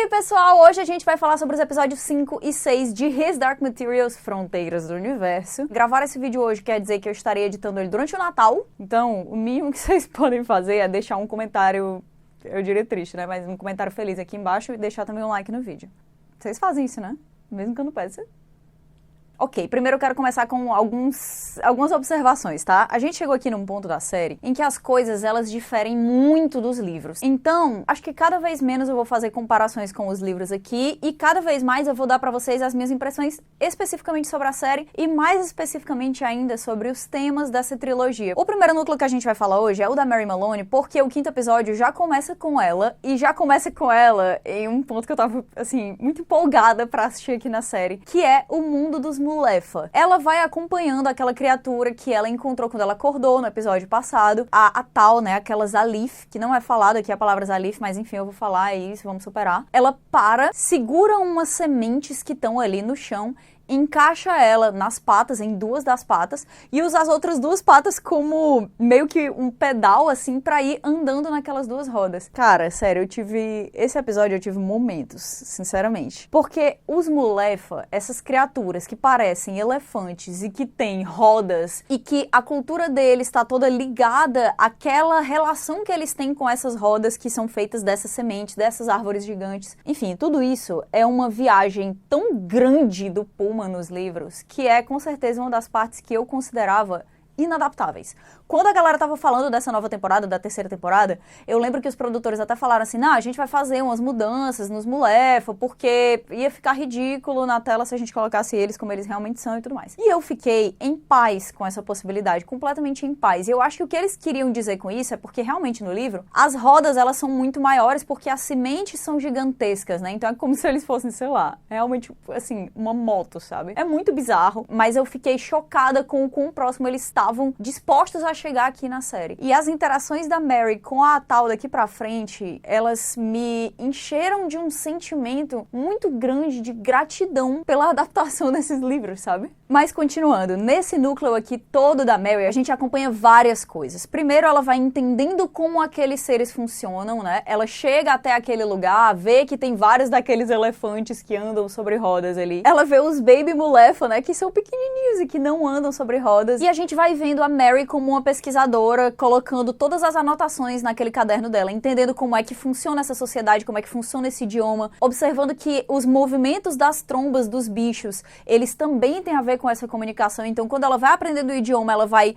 aí, pessoal, hoje a gente vai falar sobre os episódios 5 e 6 de His Dark Materials, Fronteiras do Universo. Gravar esse vídeo hoje quer dizer que eu estarei editando ele durante o Natal, então o mínimo que vocês podem fazer é deixar um comentário, eu diria triste, né, mas um comentário feliz aqui embaixo e deixar também um like no vídeo. Vocês fazem isso, né? Mesmo que eu não peça. Ok, primeiro eu quero começar com algumas observações, tá? A gente chegou aqui num ponto da série em que as coisas, elas diferem muito dos livros. Então, acho que cada vez menos eu vou fazer comparações com os livros aqui e cada vez mais eu vou dar pra vocês as minhas impressões especificamente sobre a série e mais especificamente ainda sobre os temas dessa trilogia. O primeiro núcleo que a gente vai falar hoje é o da Mary Malone, porque o quinto episódio já começa com ela e já começa com ela em um ponto que eu tava, assim, muito empolgada pra assistir aqui na série, que é o mundo dos Mulefa. Ela vai acompanhando aquela criatura que ela encontrou quando ela acordou no episódio passado, a tal, né, aquela Zalif, que não é falado aqui a palavra Zalif, mas enfim, eu vou falar, é isso, vamos superar. Ela segura umas sementes que estão ali no chão, encaixa ela nas patas, em duas das patas, e usa as outras duas patas como meio que um pedal, assim, pra ir andando naquelas duas rodas. Cara, sério, esse episódio eu tive momentos, sinceramente. Porque os Mulefa, essas criaturas que parecem elefantes e que têm rodas, e que a cultura deles está toda ligada àquela relação que eles têm com essas rodas que são feitas dessas sementes, dessas árvores gigantes. Enfim, tudo isso é uma viagem tão grande do Pullman nos livros, que é com certeza uma das partes que eu considerava inadaptáveis. Quando a galera tava falando dessa nova temporada, da terceira temporada, eu lembro que os produtores até falaram assim, não, a gente vai fazer umas mudanças nos Mulefa, porque ia ficar ridículo na tela se a gente colocasse eles como eles realmente são e tudo mais. E eu fiquei em paz com essa possibilidade, completamente em paz. E eu acho que o que eles queriam dizer com isso é porque realmente no livro, as rodas elas são muito maiores porque as sementes são gigantescas, né? Então é como se eles fossem, sei lá, realmente, assim, uma moto, sabe? É muito bizarro, mas eu fiquei chocada com o quão próximo eles estavam dispostos a chegar aqui na série. E as interações da Mary com a tal daqui pra frente, elas me encheram de um sentimento muito grande de gratidão pela adaptação desses livros, sabe? Mas continuando, nesse núcleo aqui todo da Mary, a gente acompanha várias coisas. Primeiro, ela vai entendendo como aqueles seres funcionam, né? Ela chega até aquele lugar, vê que tem vários daqueles elefantes que andam sobre rodas ali. Ela vê os Baby Mulefa, né? Que são pequenininhos e que não andam sobre rodas. E a gente vai vendo a Mary como uma pesquisadora, colocando todas as anotações naquele caderno dela, entendendo como é que funciona essa sociedade, como é que funciona esse idioma, observando que os movimentos das trombas dos bichos, eles também têm a ver com essa comunicação. Então, quando ela vai aprendendo o idioma, ela vai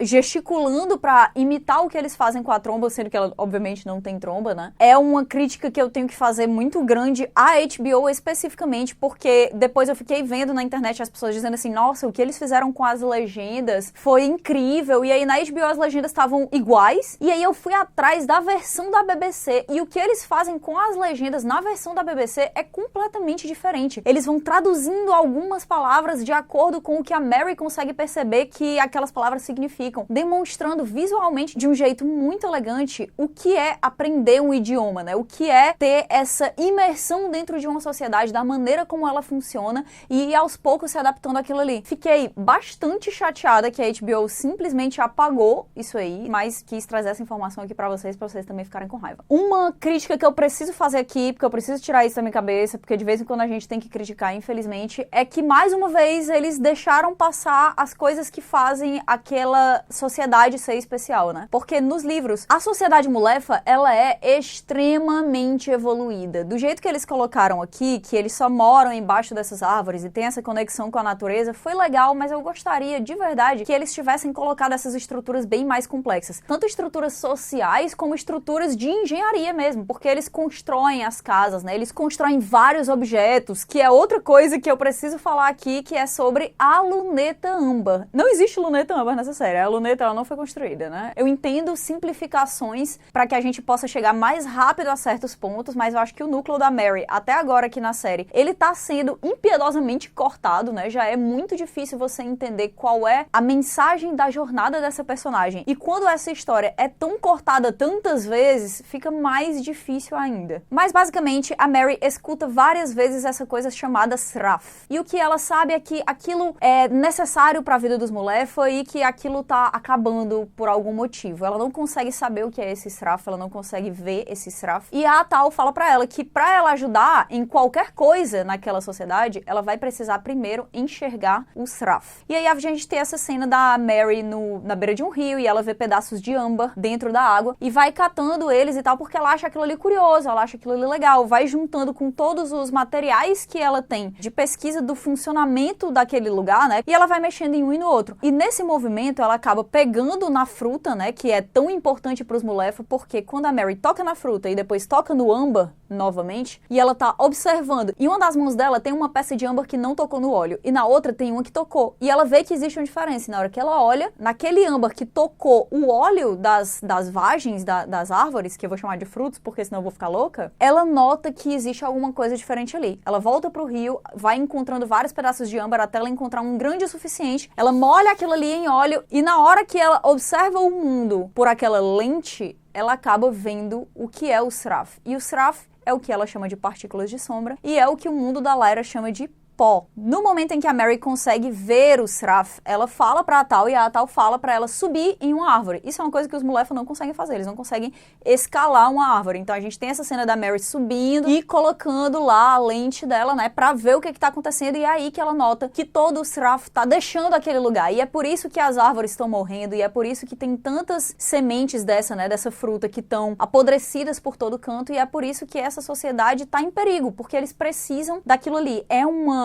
gesticulando pra imitar o que eles fazem com a tromba, sendo que ela obviamente não tem tromba, né? É uma crítica que eu tenho que fazer muito grande à HBO especificamente, porque depois eu fiquei vendo na internet as pessoas dizendo assim, nossa, o que eles fizeram com as legendas foi incrível, e aí na HBO as legendas estavam iguais, e aí eu fui atrás da versão da BBC, e o que eles fazem com as legendas na versão da BBC é completamente diferente. Eles vão traduzindo algumas palavras de acordo com o que a Mary consegue perceber que aquelas palavras significam, demonstrando visualmente de um jeito muito elegante o que é aprender um idioma, né? O que é ter essa imersão dentro de uma sociedade, da maneira como ela funciona e ir aos poucos se adaptando àquilo ali. Fiquei bastante chateada que a HBO simplesmente apagou isso aí, mas quis trazer essa informação aqui pra vocês também ficarem com raiva. Uma crítica que eu preciso fazer aqui, porque eu preciso tirar isso da minha cabeça, porque de vez em quando a gente tem que criticar, infelizmente, é que mais uma vez eles deixaram passar as coisas que fazem aquela sociedade ser especial, né? Porque nos livros, a sociedade Mulefa, ela é extremamente evoluída. Do jeito que eles colocaram aqui, que eles só moram embaixo dessas árvores e tem essa conexão com a natureza, foi legal, mas eu gostaria, de verdade, que eles tivessem colocado essas estruturas bem mais complexas. Tanto estruturas sociais, como estruturas de engenharia mesmo, porque eles constroem as casas, né? Eles constroem vários objetos, que é outra coisa que eu preciso falar aqui, que é sobre a luneta âmbar. Não existe luneta âmbar nessa série, a luneta ela não foi construída, né? Eu entendo simplificações para que a gente possa chegar mais rápido a certos pontos, mas eu acho que o núcleo da Mary, até agora aqui na série, ele tá sendo impiedosamente cortado, né? Já é muito difícil você entender qual é a mensagem da jornada dessa personagem. E quando essa história é tão cortada tantas vezes, fica mais difícil ainda. Mas basicamente, a Mary escuta várias vezes essa coisa chamada Sraf. E o que ela sabe é que aquilo é necessário para a vida dos Mulefa e que aquilo tá acabando por algum motivo. Ela não consegue saber o que é esse Sraff, ela não consegue ver esse Sraff. E a Tal fala pra ela que pra ela ajudar em qualquer coisa naquela sociedade, ela vai precisar primeiro enxergar o Sraff. E aí a gente tem essa cena da Mary na beira de um rio e ela vê pedaços de âmbar dentro da água e vai catando eles e tal, porque ela acha aquilo ali curioso, ela acha aquilo ali legal, vai juntando com todos os materiais que ela tem de pesquisa do funcionamento daquele lugar, né? E ela vai mexendo em um e no outro. E nesse movimento ela acaba pegando na fruta, né? Que é tão importante pros Mulefa, porque quando a Mary toca na fruta e depois toca no âmbar novamente, e ela tá observando, e uma das mãos dela tem uma peça de âmbar que não tocou no óleo, e na outra tem uma que tocou. E ela vê que existe uma diferença. E na hora que ela olha, naquele âmbar que tocou o óleo das vagens, das árvores, que eu vou chamar de frutos, porque senão eu vou ficar louca, ela nota que existe alguma coisa diferente ali. Ela volta pro rio, vai encontrando vários pedaços de âmbar até ela encontrar um grande o suficiente. Ela molha aquilo ali em óleo e na hora que ela observa o mundo por aquela lente, ela acaba vendo o que é o Sraff. E o Sraff é o que ela chama de partículas de sombra e é o que o mundo da Lyra chama de pó. No momento em que a Mary consegue ver o Sraff, ela fala pra Tal e a Tal fala pra ela subir em uma árvore. Isso é uma coisa que os Mulefa não conseguem fazer, eles não conseguem escalar uma árvore. Então a gente tem essa cena da Mary subindo e colocando lá a lente dela, né, pra ver o que tá acontecendo, e é aí que ela nota que todo o Sraff tá deixando aquele lugar. E é por isso que as árvores estão morrendo, e é por isso que tem tantas sementes dessa fruta que estão apodrecidas por todo canto, e é por isso que essa sociedade tá em perigo, porque eles precisam daquilo ali.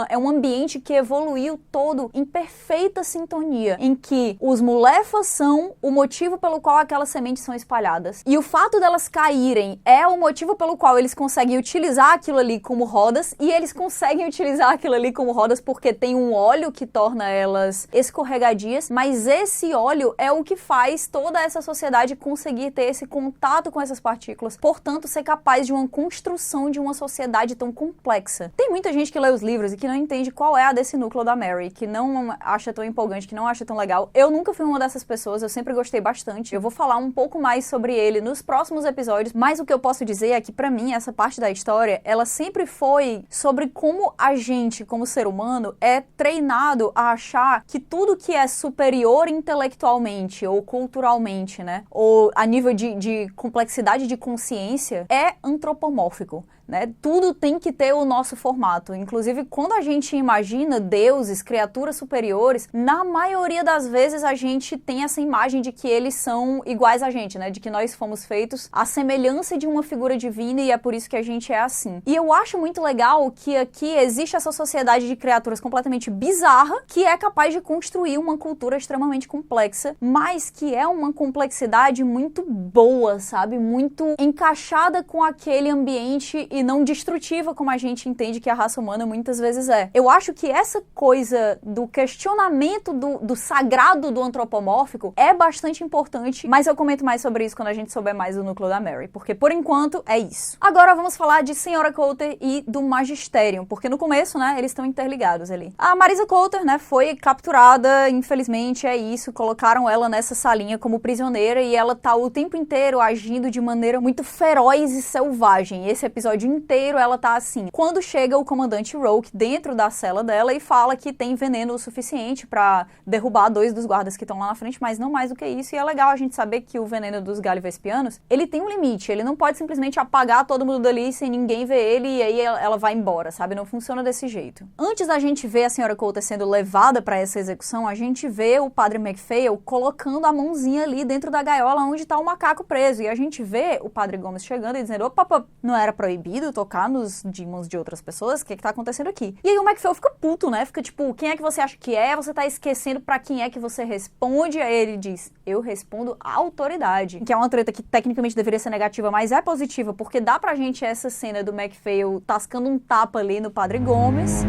É um ambiente que evoluiu todo em perfeita sintonia, em que os Mulefas são o motivo pelo qual aquelas sementes são espalhadas. E o fato delas caírem é o motivo pelo qual eles conseguem utilizar aquilo ali como rodas, e eles conseguem utilizar aquilo ali como rodas porque tem um óleo que torna elas escorregadias, mas esse óleo é o que faz toda essa sociedade conseguir ter esse contato com essas partículas, portanto ser capaz de uma construção de uma sociedade tão complexa. Tem muita gente que lê os livros e que não entende qual é a desse núcleo da Mary, que não acha tão empolgante, que não acha tão legal. Eu nunca fui uma dessas pessoas, eu sempre gostei bastante. Eu vou falar um pouco mais sobre ele nos próximos episódios, mas o que eu posso dizer é que pra mim, essa parte da história, ela sempre foi sobre como a gente, como ser humano, é treinado a achar que tudo que é superior intelectualmente ou culturalmente, né, ou a nível de complexidade de consciência, é antropomórfico. Né? Tudo tem que ter o nosso formato. Inclusive, quando a gente imagina deuses, criaturas superiores, na maioria das vezes a gente tem essa imagem de que eles são iguais a gente, né? De que nós fomos feitos à semelhança de uma figura divina e é por isso que a gente é assim. E eu acho muito legal que aqui existe essa sociedade de criaturas completamente bizarra que é capaz de construir uma cultura extremamente complexa, mas que é uma complexidade muito boa, sabe? Muito encaixada com aquele ambiente e não destrutiva como a gente entende que a raça humana muitas vezes é. Eu acho que essa coisa do questionamento do sagrado do antropomórfico é bastante importante, mas eu comento mais sobre isso quando a gente souber mais do núcleo da Mary, porque por enquanto é isso. Agora vamos falar de Senhora Coulter e do Magisterium, porque no começo, né, eles estão interligados ali. A Marisa Coulter, né, foi capturada, infelizmente é isso, colocaram ela nessa salinha como prisioneira e ela tá o tempo inteiro agindo de maneira muito feroz e selvagem. Esse episódio inteiro ela tá assim. Quando chega o comandante Roke dentro da cela dela e fala que tem veneno o suficiente pra derrubar 2 dos guardas que estão lá na frente, mas não mais do que isso, e é legal a gente saber que o veneno dos Galivespianos, ele tem um limite, ele não pode simplesmente apagar todo mundo dali sem ninguém ver ele e aí ela vai embora, sabe? Não funciona desse jeito. Antes da gente ver a Senhora Coulter sendo levada pra essa execução, a gente vê o Padre MacPhail colocando a mãozinha ali dentro da gaiola onde tá o macaco preso, e a gente vê o Padre Gomes chegando e dizendo, opa, não era proibido tocar nos demons de outras pessoas? O que tá acontecendo aqui? E aí o MacPhail fica puto, né? Fica tipo, quem é que você acha que é? Você tá esquecendo pra quem é que você responde? Aí ele diz, eu respondo à autoridade. Que é uma treta que tecnicamente deveria ser negativa, mas é positiva, porque dá pra gente essa cena do MacPhail tascando um tapa ali no Padre Gomes.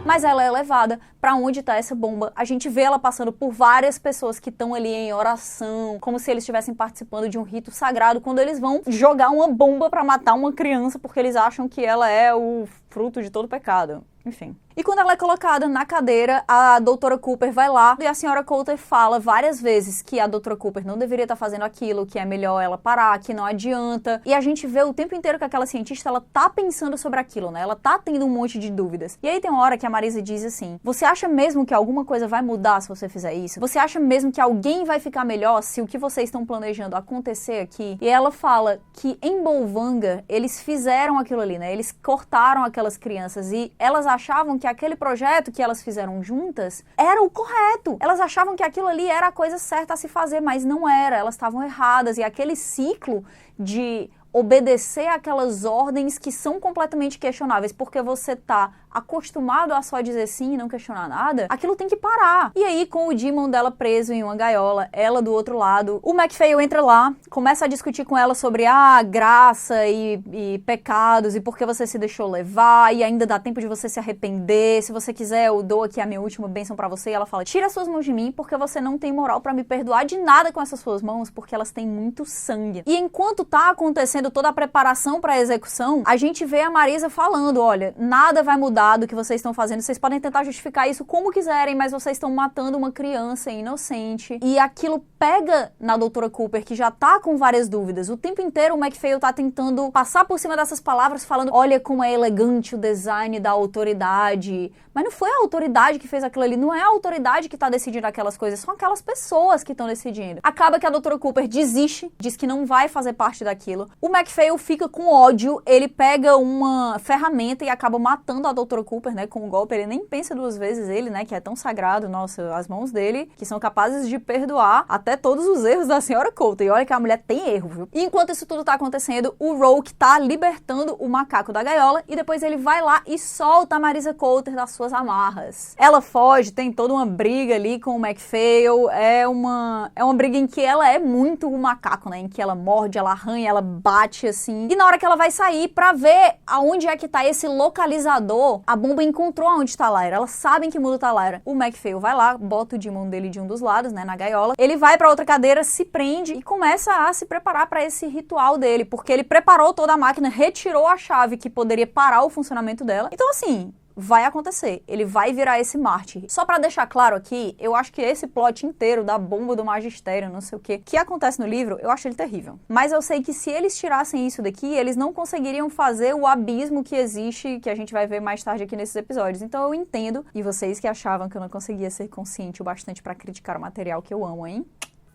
Mas ela é levada pra onde tá essa bomba. A gente vê ela passando por várias pessoas que estão ali em oração, como se eles estivessem participando de um rito sagrado, quando eles vão jogar uma bomba pra matar uma criança, porque eles acham que ela é o fruto de todo pecado. Enfim. E quando ela é colocada na cadeira, a doutora Cooper vai lá e a senhora Coulter fala várias vezes que a doutora Cooper não deveria estar fazendo aquilo, que é melhor ela parar, que não adianta. E a gente vê o tempo inteiro que aquela cientista, ela tá pensando sobre aquilo, né? Ela tá tendo um monte de dúvidas. E aí tem uma hora que a Marisa diz assim: você acha mesmo que alguma coisa vai mudar se você fizer isso? Você acha mesmo que alguém vai ficar melhor se o que vocês estão planejando acontecer aqui? E ela fala que em Bolvanga, eles fizeram aquilo ali, né? Eles cortaram aquelas crianças e elas achavam que aquele projeto que elas fizeram juntas era o correto. Elas achavam que aquilo ali era a coisa certa a se fazer, mas não era. Elas estavam erradas. E aquele ciclo de obedecer aquelas ordens que são completamente questionáveis, porque você tá acostumado a só dizer sim e não questionar nada, aquilo tem que parar. E aí, com o Demon dela preso em uma gaiola, ela do outro lado, o MacPhail entra lá, começa a discutir com ela sobre graça e pecados, e por que você se deixou levar, e ainda dá tempo de você se arrepender, se você quiser eu dou aqui a minha última bênção pra você, e ela fala: tira suas mãos de mim, porque você não tem moral pra me perdoar de nada com essas suas mãos, porque elas têm muito sangue. E enquanto tá acontecendo toda a preparação pra execução, a gente vê a Marisa falando: olha, nada vai mudar do que vocês estão fazendo, vocês podem tentar justificar isso como quiserem, mas vocês estão matando uma criança inocente. E aquilo pega na doutora Cooper, que já tá com várias dúvidas. O tempo inteiro o MacPhail tá tentando passar por cima dessas palavras, falando: olha como é elegante o design da autoridade. Mas não foi a autoridade que fez aquilo ali, não é a autoridade que tá decidindo aquelas coisas, são aquelas pessoas que estão decidindo. Acaba que a doutora Cooper desiste, diz que não vai fazer parte daquilo. O MacPhail fica com ódio, ele pega uma ferramenta e acaba matando a doutora Cooper, né, com um golpe. Ele nem pensa duas vezes, ele, né, que é tão sagrado, nossa, as mãos dele, que são capazes de perdoar até todos os erros da senhora Coulter. E olha que a mulher tem erro, viu? E enquanto isso tudo tá acontecendo, o Rourke tá libertando o macaco da gaiola e depois ele vai lá e solta a Marisa Coulter das suas amarras. Ela foge, tem toda uma briga ali com o MacPhail, é uma briga em que ela é muito o macaco, né, em que ela morde, ela arranha, ela bate assim. E na hora que ela vai sair pra ver aonde é que tá esse localizador, a bomba encontrou onde tá a Lyra. Elas sabem que muda tá a Lyra. O MacPhail vai lá, bota o Demon dele de um dos lados, né, na gaiola. Ele vai pra outra cadeira, se prende e começa a se preparar pra esse ritual dele, porque ele preparou toda a máquina, retirou a chave que poderia parar o funcionamento dela. Então, assim, vai acontecer. Ele vai virar esse mártir. Só pra deixar claro aqui, eu acho que esse plot inteiro da bomba do magistério, não sei o que acontece no livro, eu acho ele terrível. Mas eu sei que se eles tirassem isso daqui, eles não conseguiriam fazer o abismo que existe, que a gente vai ver mais tarde aqui nesses episódios. Então eu entendo. E vocês que achavam que eu não conseguia ser consciente o bastante pra criticar o material que eu amo, hein?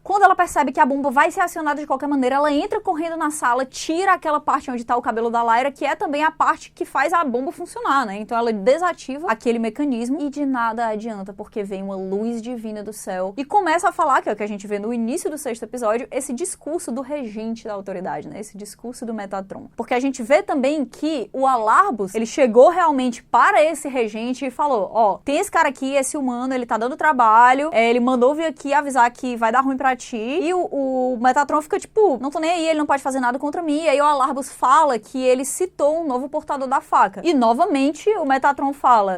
Quando ela percebe que a bomba vai ser acionada de qualquer maneira, ela entra correndo na sala, tira aquela parte onde tá o cabelo da Lyra, que é também a parte que faz a bomba funcionar, né? Então ela desativa aquele mecanismo e de nada adianta, porque vem uma luz divina do céu e começa a falar, que é o que a gente vê no início do 6º episódio, esse discurso do regente da autoridade, né? Esse discurso do Metatron. Porque a gente vê também que o Alarbus, ele chegou realmente para esse regente e falou: ó, tem esse cara aqui, esse humano, ele tá dando trabalho, ele mandou vir aqui avisar que vai dar ruim pra ti, e o Metatron fica tipo, não tô nem aí, ele não pode fazer nada contra mim. E aí o Alarbus fala que ele citou um novo portador da faca. E novamente o Metatron fala: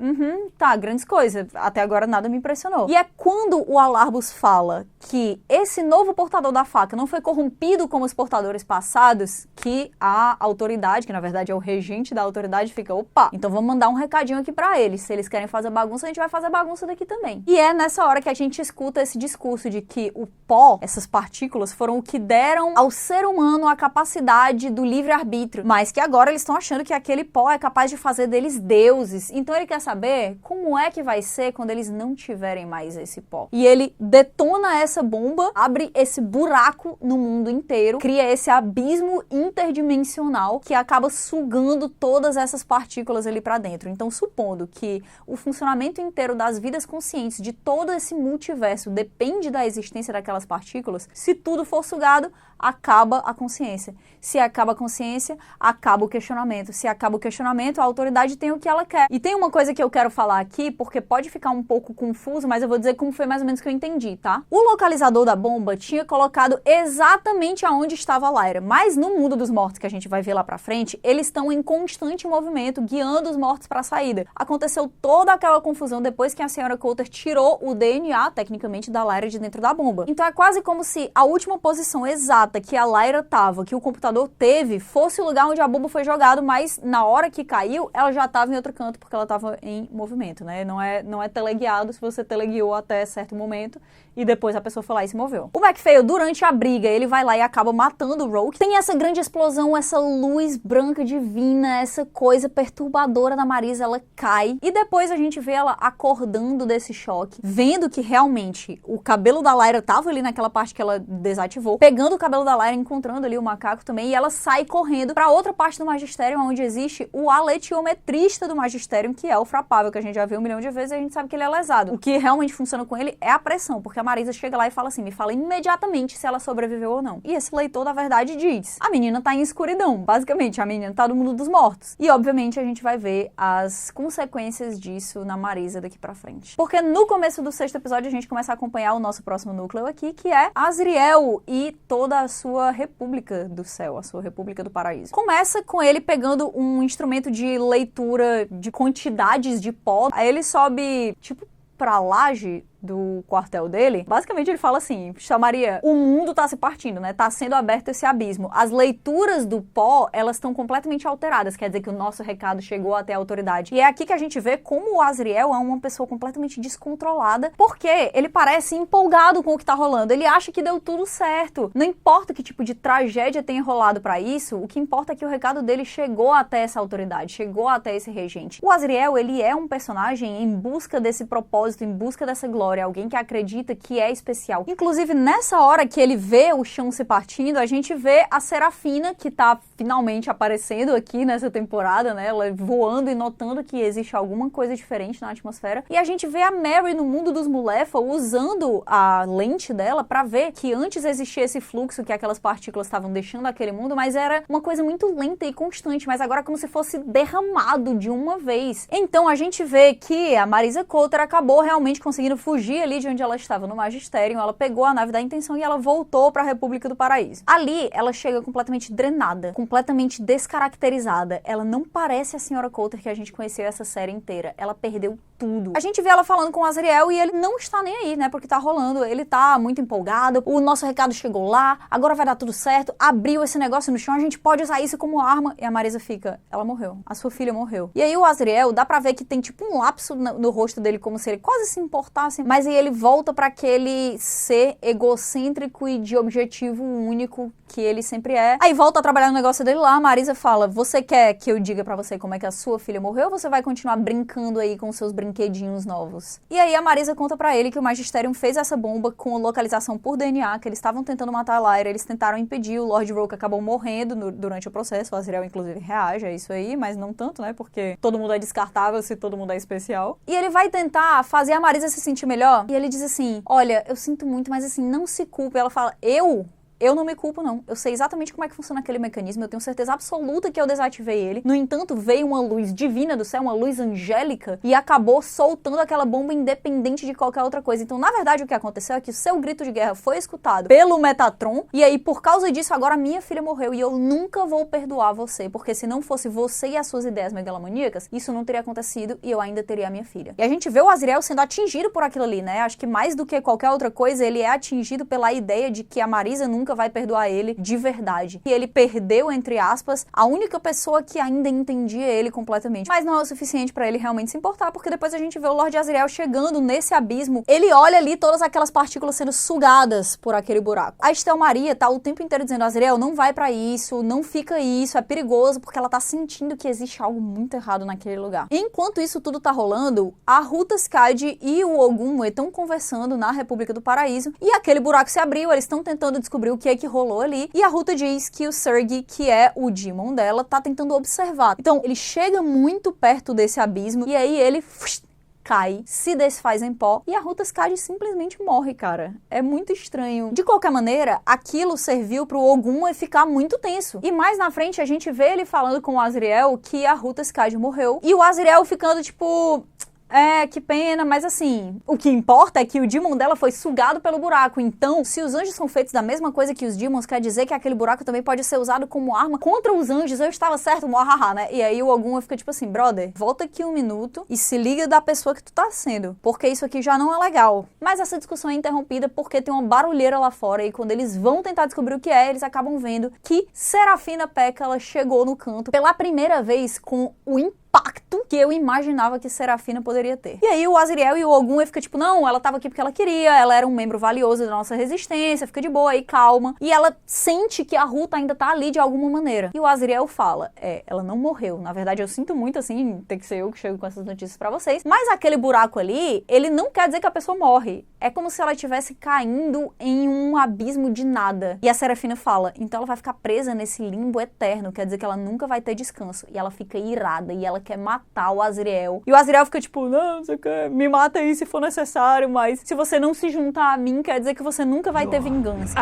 tá, grandes coisas, até agora nada me impressionou. E é quando o Alarbus fala que esse novo portador da faca não foi corrompido como os portadores passados, que a autoridade, que na verdade é o regente da autoridade, fica: opa, então vamos mandar um recadinho aqui pra eles. Se eles querem fazer bagunça, a gente vai fazer bagunça daqui também. E é nessa hora que a gente escuta esse discurso de que o pó, essas partículas, foram o que deram ao ser humano a capacidade do livre-arbítrio, mas que agora eles estão achando que aquele pó é capaz de fazer deles deuses. Então ele quer saber como é que vai ser quando eles não tiverem mais esse pó. E ele detona essa bomba, abre esse buraco no mundo inteiro, cria esse abismo interdimensional que acaba sugando todas essas partículas ali pra dentro. Então, supondo que o funcionamento inteiro das vidas conscientes de todo esse multiverso depende da existência daquelas partículas, se tudo for sugado, acaba a consciência. Se acaba a consciência, acaba o questionamento. Se acaba o questionamento, a autoridade tem o que ela quer. E tem uma coisa que eu quero falar aqui, porque pode ficar um pouco confuso, mas eu vou dizer como foi mais ou menos que eu entendi, tá? O localizador da bomba tinha colocado exatamente aonde estava a Lyra, mas no mundo dos mortos, que a gente vai ver lá pra frente, eles estão em constante movimento, guiando os mortos pra saída. Aconteceu toda aquela confusão depois que a senhora Coulter tirou o DNA, tecnicamente, da Lyra de dentro da bomba. Então é quase como se a última posição exata exata que a Lyra tava, que o computador teve, fosse o lugar onde a bomba foi jogada, mas na hora que caiu, ela já tava em outro canto, porque ela tava em movimento, né? Não é teleguiado se você teleguiou até certo momento e depois a pessoa foi lá e se moveu. O MacPhail, durante a briga, ele vai lá e acaba matando o Rogue. Tem essa grande explosão, essa luz branca divina, essa coisa perturbadora da Marisa, ela cai. E depois a gente vê ela acordando desse choque, vendo que realmente o cabelo da Lyra tava ali naquela parte que ela desativou, pegando o cabelo da Lyra, encontrando ali o macaco também, e ela sai correndo pra outra parte do Magisterium, onde existe o aletiometrista do Magisterium, que é o Frapável, que a gente já viu um milhão de vezes e a gente sabe que ele é lesado. O que realmente funciona com ele é a pressão, porque a Marisa chega lá e fala assim, me fala imediatamente se ela sobreviveu ou não. E esse leitor, na verdade, diz, a menina tá em escuridão, basicamente, a menina tá no mundo dos mortos. E, obviamente, a gente vai ver as consequências disso na Marisa daqui pra frente. Porque no começo do 6º episódio, a gente começa a acompanhar o nosso próximo núcleo aqui, que é Azriel e toda a sua República do Céu, a sua República do Paraíso. Começa com ele pegando um instrumento de leitura de quantidades de pó, aí ele sobe, tipo, pra laje do quartel dele, basicamente ele fala assim, chamaria, o mundo tá se partindo, né, tá sendo aberto esse abismo, as leituras do pó, elas estão completamente alteradas, quer dizer que o nosso recado chegou até a autoridade, e é aqui que a gente vê como o Azriel é uma pessoa completamente descontrolada, porque ele parece empolgado com o que tá rolando, ele acha que deu tudo certo, não importa que tipo de tragédia tenha rolado pra isso, o que importa é que o recado dele chegou até essa autoridade, chegou até esse regente. O Azriel, ele é um personagem em busca desse propósito, em busca dessa glória, alguém que acredita que é especial. Inclusive, nessa hora que ele vê o chão se partindo, a gente vê a Serafina, que tá finalmente aparecendo aqui nessa temporada, né? Ela voando e notando que existe alguma coisa diferente na atmosfera. E a gente vê a Mary no mundo dos Mulefa usando a lente dela pra ver que antes existia esse fluxo que aquelas partículas estavam deixando aquele mundo, mas era uma coisa muito lenta e constante, mas agora como se fosse derramado de uma vez. Então a gente vê que a Marisa Coulter acabou realmente conseguindo fugir ali de onde ela estava no Magisterium, ela pegou a nave da Intenção e ela voltou para a República do Paraíso. Ali, ela chega completamente drenada, completamente descaracterizada. Ela não parece a Senhora Coulter que a gente conheceu essa série inteira. Ela perdeu tudo. A gente vê ela falando com o Azriel e ele não está nem aí, né, porque tá rolando. Ele tá muito empolgado, o nosso recado chegou lá, agora vai dar tudo certo, abriu esse negócio no chão, a gente pode usar isso como arma. E a Marisa fica, ela morreu. A sua filha morreu. E aí o Azriel, dá pra ver que tem tipo um lapso no rosto dele, como se ele quase se importasse, mas aí ele volta para aquele ser egocêntrico e de objetivo único que ele sempre é. Aí volta a trabalhar no negócio dele lá, a Marisa fala, você quer que eu diga pra você como é que a sua filha morreu ou você vai continuar brincando aí com seus brinquedinhos novos? E aí a Marisa conta pra ele que o Magisterium fez essa bomba com localização por DNA, que eles estavam tentando matar a Lyra, eles tentaram impedir, o Lord Rogue acabou morrendo durante o processo, o Azriel inclusive reage a isso aí, mas não tanto, né, porque todo mundo é descartável se todo mundo é especial. E ele vai tentar fazer a Marisa se sentir melhor, e ele diz assim, olha, eu sinto muito, mas assim, não se culpe. Ela fala, eu não me culpo, não. Eu sei exatamente como é que funciona aquele mecanismo, eu tenho certeza absoluta que eu desativei ele. No entanto, veio uma luz divina do céu, uma luz angélica, e acabou soltando aquela bomba independente de qualquer outra coisa. Então, na verdade, o que aconteceu é que o seu grito de guerra foi escutado pelo Metatron, e aí, por causa disso, agora minha filha morreu, e eu nunca vou perdoar você, porque se não fosse você e as suas ideias megalomaníacas, isso não teria acontecido, e eu ainda teria a minha filha. E a gente vê o Azriel sendo atingido por aquilo ali, né? Acho que mais do que qualquer outra coisa, ele é atingido pela ideia de que a Marisa nunca vai perdoar ele de verdade. E ele perdeu, entre aspas, a única pessoa que ainda entendia ele completamente. Mas não é o suficiente pra ele realmente se importar, porque depois a gente vê o Lord Azriel chegando nesse abismo. Ele olha ali todas aquelas partículas sendo sugadas por aquele buraco. A Estel Maria tá o tempo inteiro dizendo, Azriel, não vai pra isso, não fica isso, é perigoso, porque ela tá sentindo que existe algo muito errado naquele lugar. Enquanto isso tudo tá rolando, a Ruta Skadi e o Ogunmue estão conversando na República do Paraíso, e aquele buraco se abriu, eles estão tentando descobrir o que é que rolou ali, e a Ruta diz que o Sergi, que é o Demon dela, tá tentando observar. Então, ele chega muito perto desse abismo, e aí ele cai, se desfaz em pó, e a Ruta Skadi simplesmente morre, cara. É muito estranho. De qualquer maneira, aquilo serviu pro Ogunmue ficar muito tenso. E mais na frente, a gente vê ele falando com o Azriel que a Ruta Skadi morreu, e o Azriel ficando tipo... Que pena, mas assim, o que importa é que o demon dela foi sugado pelo buraco. Então, se os anjos são feitos da mesma coisa que os demons, quer dizer que aquele buraco também pode ser usado como arma contra os anjos. Eu estava certo, muahaha, né? E aí o Ogum fica tipo assim, brother, volta aqui um minuto e se liga da pessoa que tu tá sendo, porque isso aqui já não é legal. Mas essa discussão é interrompida porque tem uma barulheira lá fora e quando eles vão tentar descobrir o que é, eles acabam vendo que Serafina Peca, ela chegou no canto pela primeira vez com o impacto que eu imaginava que Serafina poderia ter. E aí o Azriel e o Ogum fica tipo, não, ela tava aqui porque ela queria, ela era um membro valioso da nossa resistência, fica de boa aí, calma. E ela sente que a Ruta ainda tá ali de alguma maneira. E o Azriel fala, ela não morreu. Na verdade, eu sinto muito, assim, tem que ser eu que chego com essas notícias pra vocês. Mas aquele buraco ali, ele não quer dizer que a pessoa morre. É como se ela estivesse caindo em um abismo de nada. E a Serafina fala, então ela vai ficar presa nesse limbo eterno, quer dizer que ela nunca vai ter descanso. E ela fica irada, e ela quer matar o Azriel. E o Azriel fica tipo, não, você quer, me mata aí se for necessário, mas se você não se juntar a mim, quer dizer que você nunca vai ter vingança.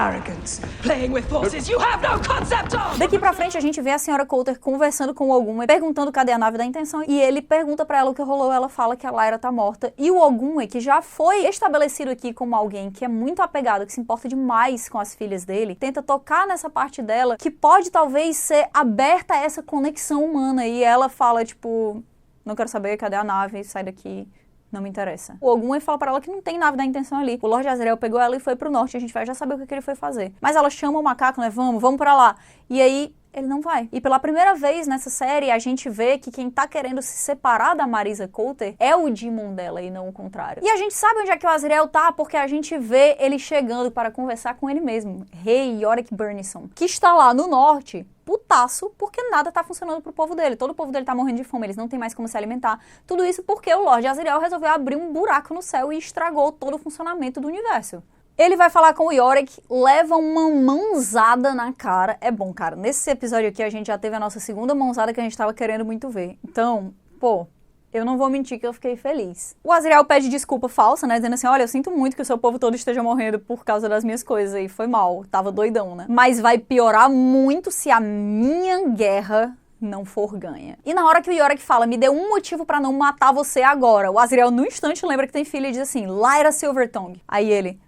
Daqui pra frente a gente vê a senhora Coulter conversando com o Ogum e perguntando cadê a nave da intenção, e ele pergunta pra ela o que rolou, ela fala que a Lyra tá morta. E o Ogum, que já foi estabelecido aqui como alguém que é muito apegado, que se importa demais com as filhas dele, tenta tocar nessa parte dela que pode talvez ser aberta a essa conexão humana, e ela fala tipo, não quero saber, cadê a nave, sai daqui, não me interessa. O Ogum fala pra ela que não tem nave da intenção ali. O Lorde Azriel pegou ela e foi pro norte, a gente vai já saber o que ele foi fazer. Mas ela chama o macaco, né, vamos pra lá. E aí, ele não vai. E pela primeira vez nessa série, a gente vê que quem tá querendo se separar da Marisa Coulter é o demon dela e não o contrário. E a gente sabe onde é que o Azriel tá, porque a gente vê ele chegando para conversar com ele mesmo. Rei Yorick Burnison, que está lá no norte, putaço, porque nada tá funcionando pro povo dele. Todo o povo dele tá morrendo de fome, eles não tem mais como se alimentar. Tudo isso porque o Lorde Azriel resolveu abrir um buraco no céu e estragou todo o funcionamento do universo. Ele vai falar com o Yorick, leva uma mãozada na cara. É bom, cara, nesse episódio aqui a gente já teve a nossa segunda mãozada que a gente tava querendo muito ver. Então, pô, eu não vou mentir que eu fiquei feliz. O Azriel pede desculpa falsa, né, dizendo assim, olha, eu sinto muito que o seu povo todo esteja morrendo por causa das minhas coisas aí, foi mal, tava doidão, né? Mas vai piorar muito se a minha guerra não for ganha. E na hora que o Yorick fala, me dê um motivo pra não matar você agora, o Azriel no instante lembra que tem filha e diz assim, Lyra Silvertongue. Aí ele,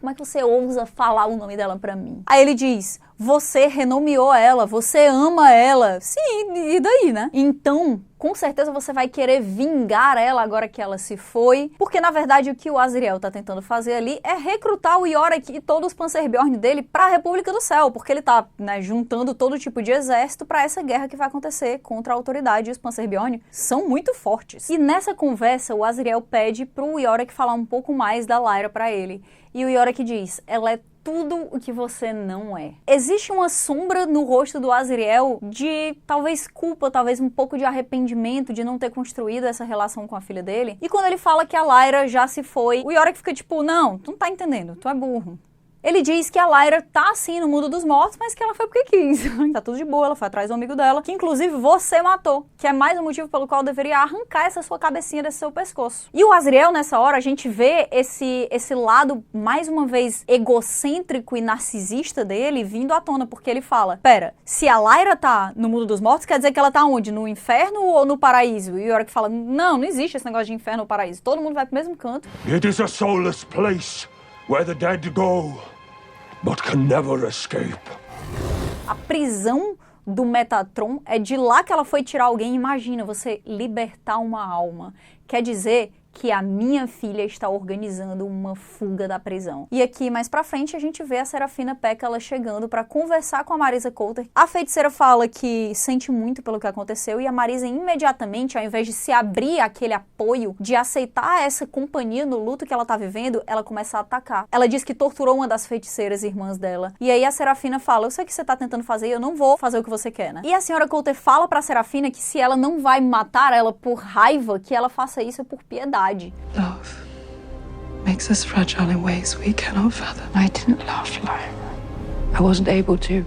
como é que você ousa falar o nome dela pra mim? Aí ele diz, você renomeou ela, você ama ela. Sim, e daí, né? Então, com certeza você vai querer vingar ela agora que ela se foi. Porque, na verdade, o que o Azriel tá tentando fazer ali é recrutar o Yorick e todos os Panzerbjorn dele pra República do Céu. Porque ele tá, né, juntando todo tipo de exército pra essa guerra que vai acontecer contra a autoridade. E os Panzerbjorn são muito fortes. E nessa conversa, o Azriel pede pro Yorick falar um pouco mais da Lyra pra ele. E o Yorick diz, ela é tudo o que você não é. Existe uma sombra no rosto do Azriel de talvez culpa, talvez um pouco de arrependimento de não ter construído essa relação com a filha dele. E quando ele fala que a Lyra já se foi, o Yorick fica tipo, não, tu não tá entendendo, tu é burro. Ele diz que a Lyra tá assim no mundo dos mortos, mas que ela foi porque quis. Tá tudo de boa, ela foi atrás do amigo dela, que inclusive você matou, que é mais um motivo pelo qual eu deveria arrancar essa sua cabecinha desse seu pescoço. E o Azriel, nessa hora, a gente vê esse lado, mais uma vez, egocêntrico e narcisista dele vindo à tona, porque ele fala, pera, se a Lyra tá no mundo dos mortos, quer dizer que ela tá onde? No inferno ou no paraíso? E o Yorick fala, não existe esse negócio de inferno ou paraíso, todo mundo vai pro mesmo canto. It is a soulless place where the dead go, but can never escape. A prisão do Metatron é de lá que ela foi tirar alguém. Imagina, você libertar uma alma. Quer dizer que a minha filha está organizando uma fuga da prisão. E aqui, mais pra frente, a gente vê a Serafina Peca, ela chegando pra conversar com a Marisa Coulter. A feiticeira fala que sente muito pelo que aconteceu e a Marisa imediatamente, ao invés de se abrir aquele apoio, de aceitar essa companhia no luto que ela tá vivendo, ela começa a atacar. Ela diz que torturou uma das feiticeiras irmãs dela. E aí a Serafina fala, eu sei o que você tá tentando fazer, eu não vou fazer o que você quer, né? E a senhora Coulter fala pra Serafina que se ela não vai matar ela por raiva, que ela faça isso por piedade. Love makes us fragile in ways we cannot fathom. I didn't love Lyra. I wasn't able to.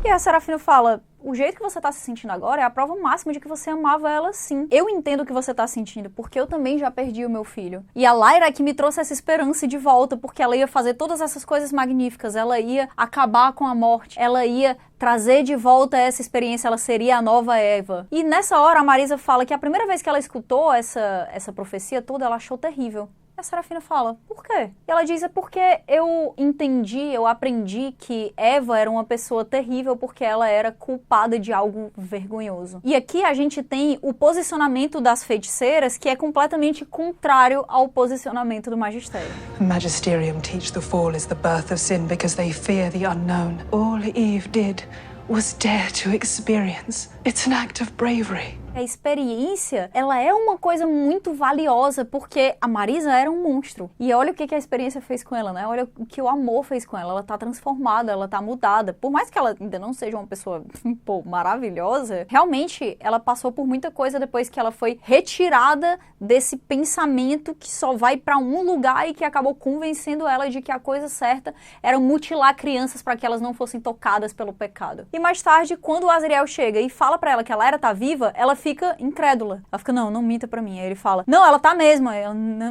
E a Serafina fala, o jeito que você tá se sentindo agora é a prova máxima de que você amava ela sim. Eu entendo o que você tá sentindo, porque eu também já perdi o meu filho. E a Lyra é que me trouxe essa esperança de volta, porque ela ia fazer todas essas coisas magníficas, ela ia acabar com a morte, ela ia trazer de volta essa experiência, ela seria a nova Eva. E nessa hora a Marisa fala que a primeira vez que ela escutou essa profecia toda, ela achou terrível. E a Serafina fala, por quê? E ela diz, é porque eu entendi, eu aprendi que Eva era uma pessoa terrível porque ela era culpada de algo vergonhoso. E aqui a gente tem o posicionamento das feiticeiras que é completamente contrário ao posicionamento do magistério. The Magisterium teach the fall is the birth of sin because they fear the unknown. All Eve did was dare to experience. It's an act of bravery. A experiência, ela é uma coisa muito valiosa, porque a Marisa era um monstro. E olha o que a experiência fez com ela, né? Olha o que o amor fez com ela. Ela tá transformada, ela tá mudada. Por mais que ela ainda não seja uma pessoa, pô, maravilhosa, realmente ela passou por muita coisa depois que ela foi retirada desse pensamento que só vai pra um lugar e que acabou convencendo ela de que a coisa certa era mutilar crianças para que elas não fossem tocadas pelo pecado. E mais tarde, quando o Azriel chega e fala pra ela que a Lyra tá viva, ela fica incrédula. Ela fica, não minta pra mim. Aí ele fala, não, ela tá mesmo.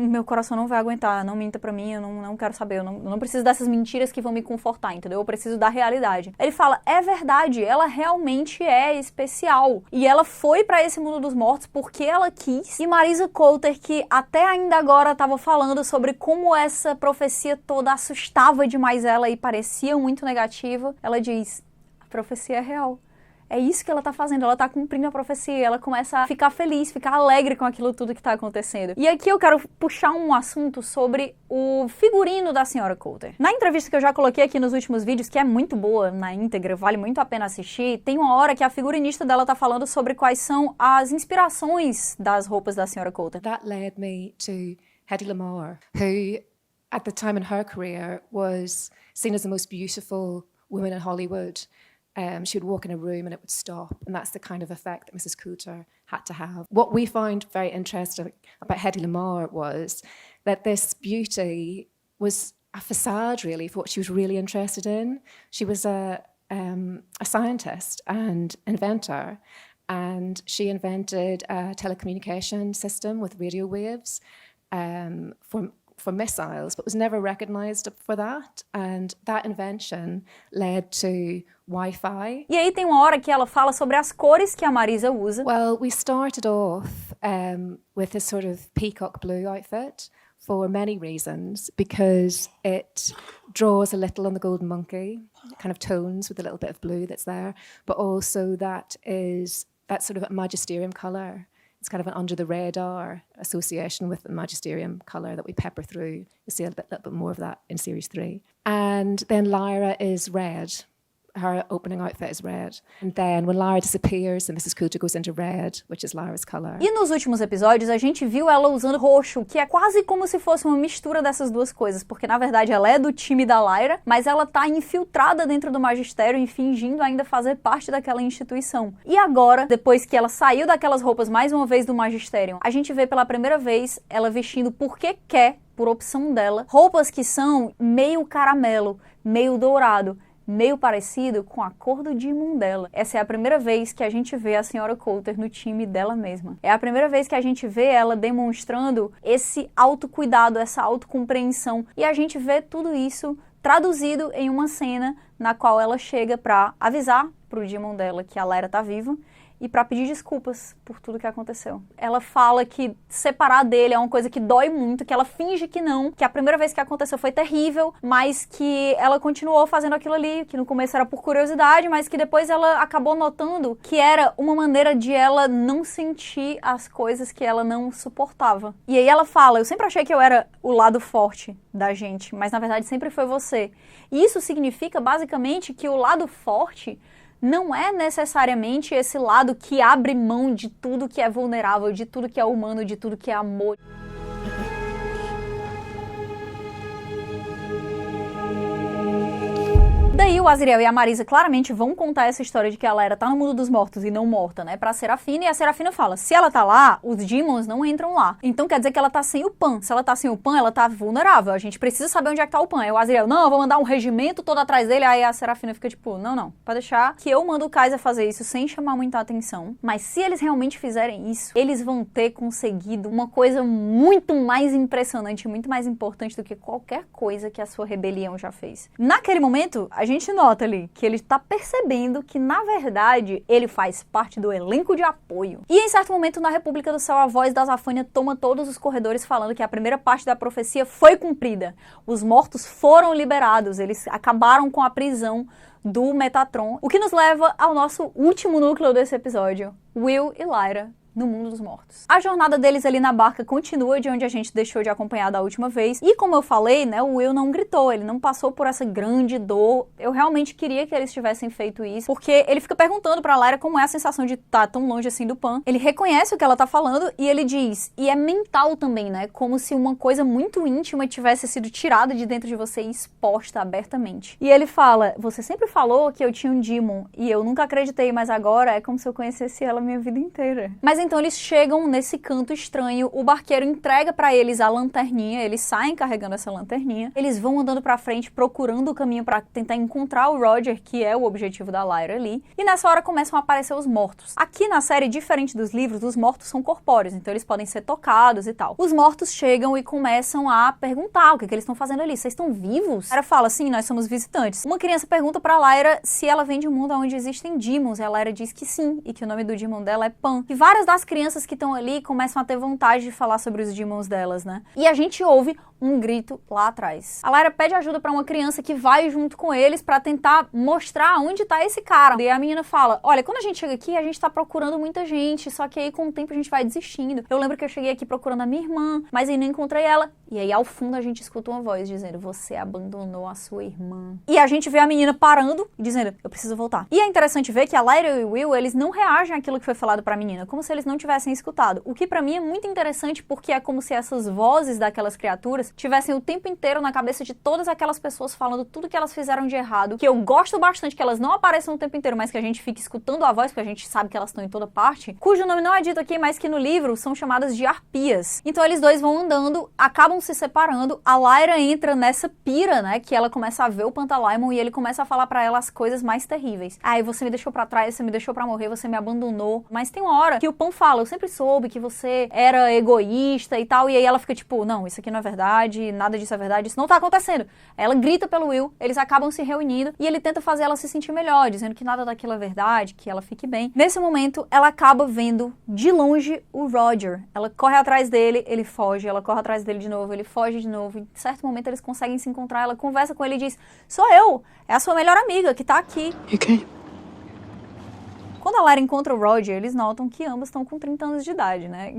Meu coração não vai aguentar, não minta pra mim, eu não quero saber, eu não preciso dessas mentiras que vão me confortar, entendeu? Eu preciso da realidade. Ele fala, é verdade, ela realmente é especial. E ela foi pra esse mundo dos mortos porque ela quis. E Marisa Coulter, que até ainda agora tava falando sobre como essa profecia toda assustava demais ela e parecia muito negativa, ela diz, a profecia é real. É isso que ela tá fazendo, ela tá cumprindo a profecia, ela começa a ficar feliz, ficar alegre com aquilo tudo que tá acontecendo. E aqui eu quero puxar um assunto sobre o figurino da senhora Coulter. Na entrevista que eu já coloquei aqui nos últimos vídeos, que é muito boa na íntegra, vale muito a pena assistir, tem uma hora que a figurinista dela tá falando sobre quais são as inspirações das roupas da senhora Coulter. That led me to Hedy Lamarr, who at the time in her career was seen as the most beautiful woman in Hollywood. She would walk in a room and it would stop, and that's the kind of effect that Mrs. Coulter had to have. What we found very interesting about Hedy Lamarr was that this beauty was a facade, really, for what she was really interested in. She was a scientist and inventor, and she invented a telecommunication system with radio waves for missiles, but was never recognized for that. And that invention led to Wi-Fi. E aí tem uma hora que ela fala sobre as cores que a Marisa usa. Well, we started off with this sort of peacock blue outfit for many reasons, because it draws a little on the golden monkey, kind of tones with a little bit of blue that's there, but also that sort of a magisterium colour. It's kind of an under-the-radar association with the magisterium colour that we pepper through. You'll see a little bit more of that in Series 3. And then Lyra is red. Her opening outfit is red. And then when Lyra disappears, then Mrs. Coulter goes into red, which is Lyra's colour. E nos últimos episódios a gente viu ela usando roxo, que é quase como se fosse uma mistura dessas duas coisas, porque na verdade ela é do time da Lyra, mas ela tá infiltrada dentro do magistério e fingindo ainda fazer parte daquela instituição. E agora, depois que ela saiu daquelas roupas mais uma vez do magistério, a gente vê pela primeira vez ela vestindo porque quer, por opção dela, roupas que são meio caramelo, meio dourado, meio parecido com a cor do Demon dela. Essa é a primeira vez que a gente vê a senhora Coulter no time dela mesma. É a primeira vez que a gente vê ela demonstrando esse autocuidado, essa autocompreensão. E a gente vê tudo isso traduzido em uma cena na qual ela chega pra avisar pro Demon dela que a Lyra tá viva e pra pedir desculpas por tudo que aconteceu. Ela fala que separar dele é uma coisa que dói muito, que ela finge que não, que a primeira vez que aconteceu foi terrível, mas que ela continuou fazendo aquilo ali, que no começo era por curiosidade, mas que depois ela acabou notando que era uma maneira de ela não sentir as coisas que ela não suportava. E aí ela fala, eu sempre achei que eu era o lado forte da gente, mas na verdade sempre foi você. E isso significa basicamente que o lado forte não é necessariamente esse lado que abre mão de tudo que é vulnerável, de tudo que é humano, de tudo que é amor. Daí o Azriel e a Marisa claramente vão contar essa história de que a Lyra tá no mundo dos mortos e não morta, né, pra Serafina, e a Serafina fala, se ela tá lá, os demons não entram lá. Então quer dizer que ela tá sem o Pan. Se ela tá sem o Pan, ela tá vulnerável. A gente precisa saber onde é que tá o Pan. Aí o Azriel, não, eu vou mandar um regimento todo atrás dele. Aí a Serafina fica tipo, não, pode deixar que eu mando o Kaiser fazer isso sem chamar muita atenção. Mas se eles realmente fizerem isso, eles vão ter conseguido uma coisa muito mais impressionante, muito mais importante do que qualquer coisa que a sua rebelião já fez. Naquele momento, a gente nota ali que ele tá percebendo que, na verdade, ele faz parte do elenco de apoio. E em certo momento, na República do Céu, a voz da Zafânia toma todos os corredores falando que a primeira parte da profecia foi cumprida. Os mortos foram liberados, eles acabaram com a prisão do Metatron, o que nos leva ao nosso último núcleo desse episódio, Will e Lyra no mundo dos mortos. A jornada deles ali na barca continua de onde a gente deixou de acompanhar da última vez. E como eu falei, né, o Will não gritou, ele não passou por essa grande dor. Eu realmente queria que eles tivessem feito isso, porque ele fica perguntando pra Lyra como é a sensação de estar tão longe assim do Pan. Ele reconhece o que ela tá falando e ele diz, e é mental também, né, como se uma coisa muito íntima tivesse sido tirada de dentro de você e exposta abertamente. E ele fala, você sempre falou que eu tinha um demon e eu nunca acreditei, mas agora é como se eu conhecesse ela a minha vida inteira. Mas então eles chegam nesse canto estranho, o barqueiro entrega pra eles a lanterninha, eles saem carregando essa lanterninha, eles vão andando pra frente procurando o caminho pra tentar encontrar o Roger, que é o objetivo da Lyra ali, e nessa hora começam a aparecer os mortos. Aqui na série, diferente dos livros, os mortos são corpóreos, então eles podem ser tocados e tal. Os mortos chegam e começam a perguntar o que eles estão fazendo ali, vocês estão vivos? A Lyra fala, sim, nós somos visitantes. Uma criança pergunta pra Lyra se ela vem de um mundo onde existem demons, e a Lyra diz que sim, e que o nome do demon dela é Pan. E várias das crianças que estão ali começam a ter vontade de falar sobre os demons delas, né? E a gente ouve um grito lá atrás. A Lyra pede ajuda pra uma criança que vai junto com eles pra tentar mostrar onde tá esse cara. E a menina fala, olha, quando a gente chega aqui, a gente tá procurando muita gente, só que aí com o tempo a gente vai desistindo. Eu lembro que eu cheguei aqui procurando a minha irmã, mas aí não encontrei ela. E aí ao fundo a gente escuta uma voz dizendo, você abandonou a sua irmã. E a gente vê a menina parando e dizendo, eu preciso voltar. E é interessante ver que a Lyra e o Will, eles não reagem àquilo que foi falado pra menina, como se eles não tivessem escutado. O que pra mim é muito interessante porque é como se essas vozes daquelas criaturas tivessem o tempo inteiro na cabeça de todas aquelas pessoas falando tudo que elas fizeram de errado, que eu gosto bastante que elas não apareçam o tempo inteiro, mas que a gente fique escutando a voz, porque a gente sabe que elas estão em toda parte, cujo nome não é dito aqui, mas que no livro são chamadas de arpias. Então eles dois vão andando, acabam se separando, a Lyra entra nessa pira, né, que ela começa a ver o Pantalaimon e ele começa a falar pra ela as coisas mais terríveis. Aí você me deixou pra trás, você me deixou pra morrer, você me abandonou. Mas tem uma hora que o Pan fala, eu sempre soube que você era egoísta e tal, e aí ela fica tipo, não, isso aqui não é verdade, nada disso é verdade, isso não tá acontecendo. Ela grita pelo Will, eles acabam se reunindo e ele tenta fazer ela se sentir melhor, dizendo que nada daquilo é verdade, que ela fique bem. Nesse momento, ela acaba vendo de longe o Roger. Ela corre atrás dele, ele foge, ela corre atrás dele de novo, ele foge de novo. Em certo momento, eles conseguem se encontrar, ela conversa com ele e diz, sou eu, é a sua melhor amiga que tá aqui. You came. Quando a Lyra encontra o Roger, eles notam que ambos estão com 30 anos de idade, né?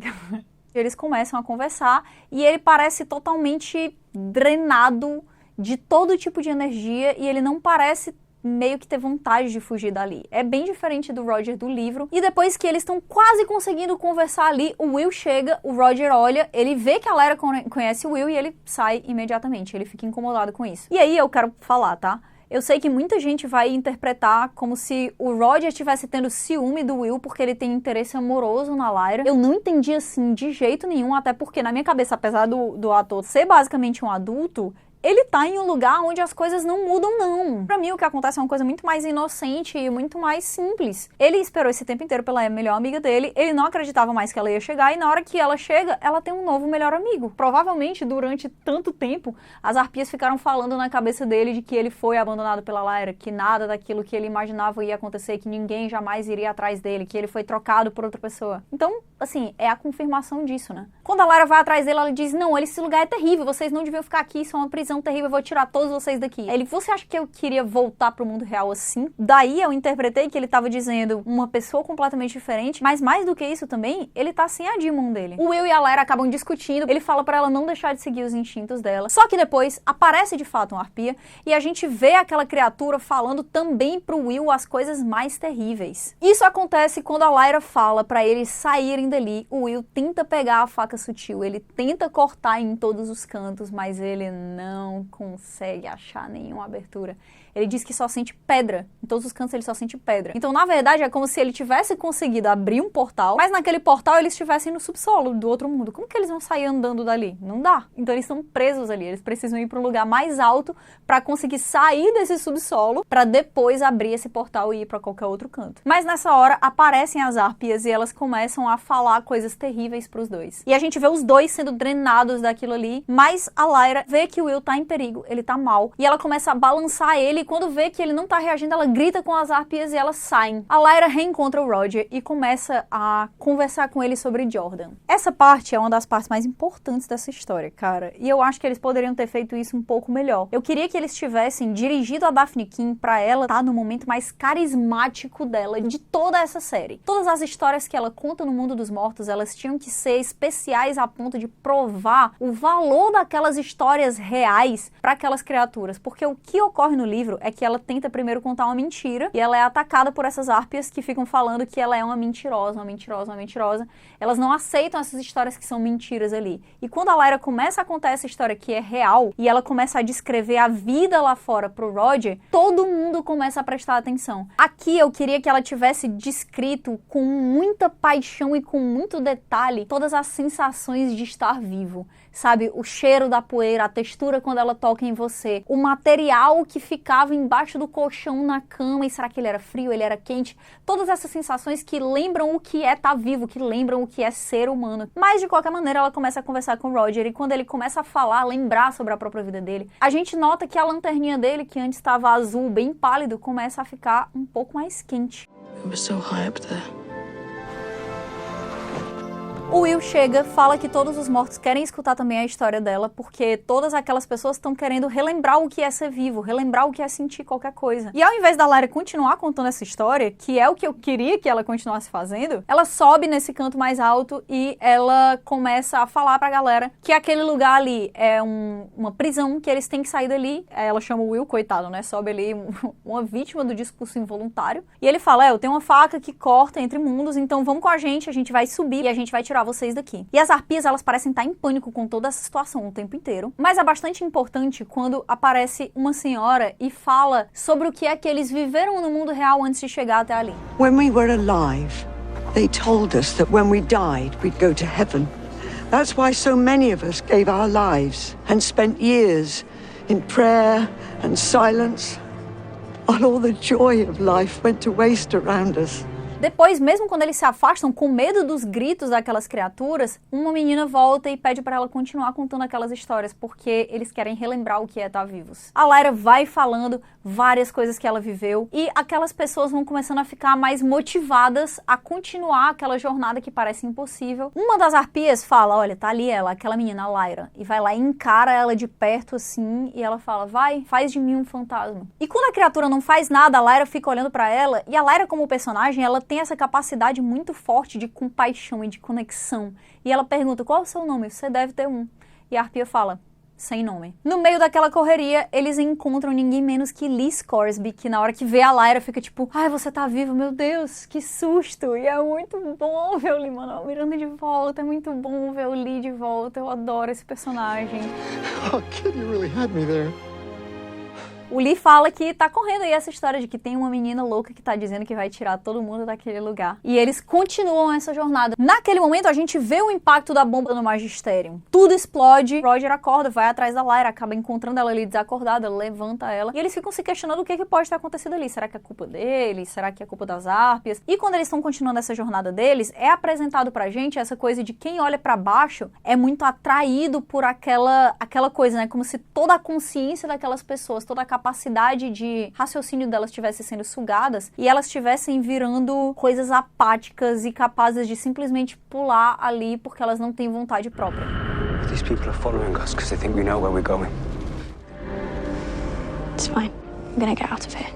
Eles começam a conversar e ele parece totalmente drenado de todo tipo de energia e ele não parece meio que ter vontade de fugir dali. É bem diferente do Roger do livro. E depois que eles estão quase conseguindo conversar ali, o Will chega, o Roger olha, ele vê que a Lyra conhece o Will e ele sai imediatamente. Ele fica incomodado com isso. E aí eu quero falar, tá? Eu sei que muita gente vai interpretar como se o Roger estivesse tendo ciúme do Will porque ele tem interesse amoroso na Lyra. Eu não entendi assim de jeito nenhum, até porque na minha cabeça, apesar do ator ser basicamente um adulto, ele tá em um lugar onde as coisas não mudam, não. Pra mim, o que acontece é uma coisa muito mais inocente e muito mais simples. Ele esperou esse tempo inteiro pela melhor amiga dele, ele não acreditava mais que ela ia chegar, e na hora que ela chega, ela tem um novo melhor amigo. Provavelmente, durante tanto tempo, as arpias ficaram falando na cabeça dele de que ele foi abandonado pela Lyra, que nada daquilo que ele imaginava ia acontecer, que ninguém jamais iria atrás dele, que ele foi trocado por outra pessoa. Então, assim, é a confirmação disso, né? Quando a Lyra vai atrás dele, ela diz, não, esse lugar é terrível, vocês não deviam ficar aqui, isso é uma prisão terrível, eu vou tirar todos vocês daqui. Ele, você acha que eu queria voltar pro mundo real assim? Daí eu interpretei que ele tava dizendo uma pessoa completamente diferente, mas mais do que isso também, ele tá sem a demon dele. O Will e a Lyra acabam discutindo, ele fala pra ela não deixar de seguir os instintos dela, só que depois aparece de fato uma arpia e a gente vê aquela criatura falando também pro Will as coisas mais terríveis. Isso acontece quando a Lyra fala pra eles saírem dali, o Will tenta pegar a faca sutil, ele tenta cortar em todos os cantos, mas ele não consegue achar nenhuma abertura. Ele diz que só sente pedra. Em todos os cantos ele só sente pedra. Então, na verdade, é como se ele tivesse conseguido abrir um portal, mas naquele portal eles estivessem no subsolo do outro mundo. Como que eles vão sair andando dali? Não dá. Então eles estão presos ali. Eles precisam ir para um lugar mais alto para conseguir sair desse subsolo, para depois abrir esse portal e ir para qualquer outro canto. Mas nessa hora aparecem as Harpias e elas começam a falar coisas terríveis pros dois. E a gente vê os dois sendo drenados daquilo ali, mas a Lyra vê que o Will tá em perigo, ele tá mal, e ela começa a balançar ele, e quando vê que ele não tá reagindo, ela grita com as Harpias e elas saem. A Lyra reencontra o Roger e começa a conversar com ele sobre Jordan. Essa parte é uma das partes mais importantes dessa história, cara, e eu acho que eles poderiam ter feito isso um pouco melhor. Eu queria que eles tivessem dirigido a Daphne King pra ela estar no momento mais carismático dela de toda essa série. Todas as histórias que ela conta no mundo dos mortos, elas tinham que ser especiais a ponto de provar o valor daquelas histórias reais para aquelas criaturas, porque o que ocorre no livro é que ela tenta primeiro contar uma mentira e ela é atacada por essas Harpias que ficam falando que ela é uma mentirosa, uma mentirosa, uma mentirosa. Elas não aceitam essas histórias que são mentiras ali. E quando a Lyra começa a contar essa história que é real e ela começa a descrever a vida lá fora pro Roger, todo mundo começa a prestar atenção. Aqui eu queria que ela tivesse descrito com muita paixão e com muito detalhe todas as sensações de estar vivo, sabe? O cheiro da poeira, a textura quando ela toca em você, o material que ficava embaixo do colchão na cama, e será que ele era frio, ele era quente? Todas essas sensações que lembram o que é estar vivo, que lembram o que é ser humano. Mas de qualquer maneira ela começa a conversar com o Roger, e quando ele começa a falar, lembrar sobre a própria vida dele, a gente nota que a lanterninha dele, que antes estava azul, bem pálido, começa a ficar um pouco mais quente. It was so high up there. O Will chega, fala que todos os mortos querem escutar também a história dela, porque todas aquelas pessoas estão querendo relembrar o que é ser vivo, relembrar o que é sentir qualquer coisa. E ao invés da Lyra continuar contando essa história, que é o que eu queria que ela continuasse fazendo, ela sobe nesse canto mais alto e ela começa a falar pra galera que aquele lugar ali é uma prisão, que eles têm que sair dali. Ela chama o Will, coitado, né? Sobe ali uma vítima do discurso involuntário. E ele fala, eu tenho uma faca que corta entre mundos, então vamos com a gente vai subir e a gente vai tirar vocês daqui. E as Harpias, elas parecem estar em pânico com toda essa situação o tempo inteiro, mas é bastante importante quando aparece uma senhora e fala sobre o que é que eles viveram no mundo real antes de chegar até ali. When we were alive, they told us that when we died, we'd go to heaven. That's why so many of us gave our lives and spent years in prayer and silence, while all the joy of life went to waste around us. Depois, mesmo quando eles se afastam com medo dos gritos daquelas criaturas, uma menina volta e pede para ela continuar contando aquelas histórias, porque eles querem relembrar o que é estar vivos. A Lyra vai falando várias coisas que ela viveu e aquelas pessoas vão começando a ficar mais motivadas a continuar aquela jornada que parece impossível. Uma das Harpias fala, olha, tá ali ela, aquela menina, a Lyra, e vai lá e encara ela de perto assim, e ela fala, vai, faz de mim um fantasma. E quando a criatura não faz nada, a Lyra fica olhando para ela, e a Lyra como personagem, ela tem essa capacidade muito forte de compaixão e de conexão. E ela pergunta, qual é o seu nome? Você deve ter um. E a Harpia fala, sem nome. No meio daquela correria, eles encontram ninguém menos que Lee Scoresby, que na hora que vê a Lyra fica tipo, ai, você tá vivo, meu Deus, que susto. E é muito bom ver o Lin-Manuel Miranda de volta, é muito bom ver o Lee de volta, eu adoro esse personagem. Oh, kid, you really had me there. O Lee fala que tá correndo aí essa história de que tem uma menina louca que tá dizendo que vai tirar todo mundo daquele lugar. E eles continuam essa jornada. Naquele momento, a gente vê o impacto da bomba no Magisterium. Tudo explode, Roger acorda, vai atrás da Lyra, acaba encontrando ela ali desacordada, levanta ela. E eles ficam se questionando o que pode ter acontecido ali. Será que é culpa deles? Será que é culpa das Harpias? E quando eles estão continuando essa jornada deles, é apresentado pra gente essa coisa de quem olha pra baixo é muito atraído por aquela coisa, né? Como se toda a consciência daquelas pessoas, toda a capacidade de raciocínio delas estivessem sendo sugadas e elas estivessem virando coisas apáticas e capazes de simplesmente pular ali porque elas não têm vontade própria. These people are following us because they think we know where we're going. It's fine. I'm gonna get out of here.